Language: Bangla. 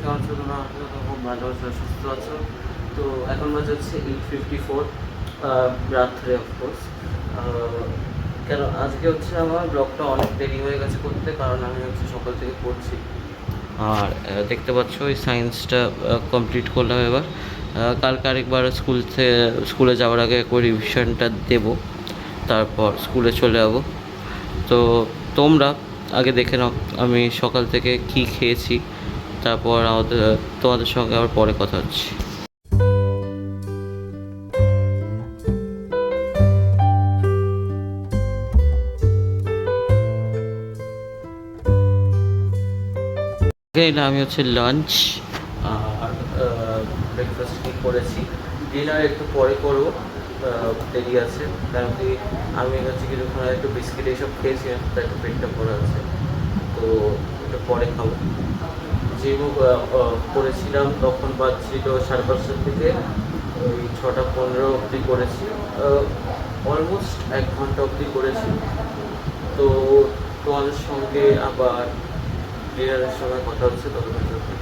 কেমন ছিল না আছো? তো খুব ভালো আছো, সুস্থ আছো। তো এখন বাজে হচ্ছে 8:54 রাত্রে অফকোর্স। কেন আজকে হচ্ছে আমার ব্লগটা অনেক দেরি হয়ে গেছে করতে, কারণ আমি হচ্ছে সকাল থেকে পড়ছি। আর দেখতে পাচ্ছ ওই সায়েন্সটা কমপ্লিট করলাম এবার। কালকে আরেকবার স্কুলে যাওয়ার আগে একবার রিভিশনটা দেবো, তারপর স্কুলে চলে যাবো। তো তোমরা আগে দেখে নাও আমি সকাল থেকে কি খেয়েছি, তারপর তোমাদের সঙ্গে আবার পরে কথা হচ্ছে। আমি হচ্ছে লাঞ্চ আর ব্রেকফাস্ট কি করেছি, ডিনার একটু পরে করবো, দেরি আছে। কারণ কি আমি হচ্ছে কিছুক্ষণ একটু বিস্কিট এইসব খেয়েছিলাম, তাই একটু পেটটা ভরে আছে, তো একটু পরে খাবো। জিমও করেছিলাম, তখন বাজছিল 5:30 থেকে ওই 6:15 অবধি করেছি, অলমোস্ট 1 ঘন্টা অবধি করেছি। তো তোমাদের সঙ্গে আবার ডিনারের সময় কথা হচ্ছে, ততক্ষণ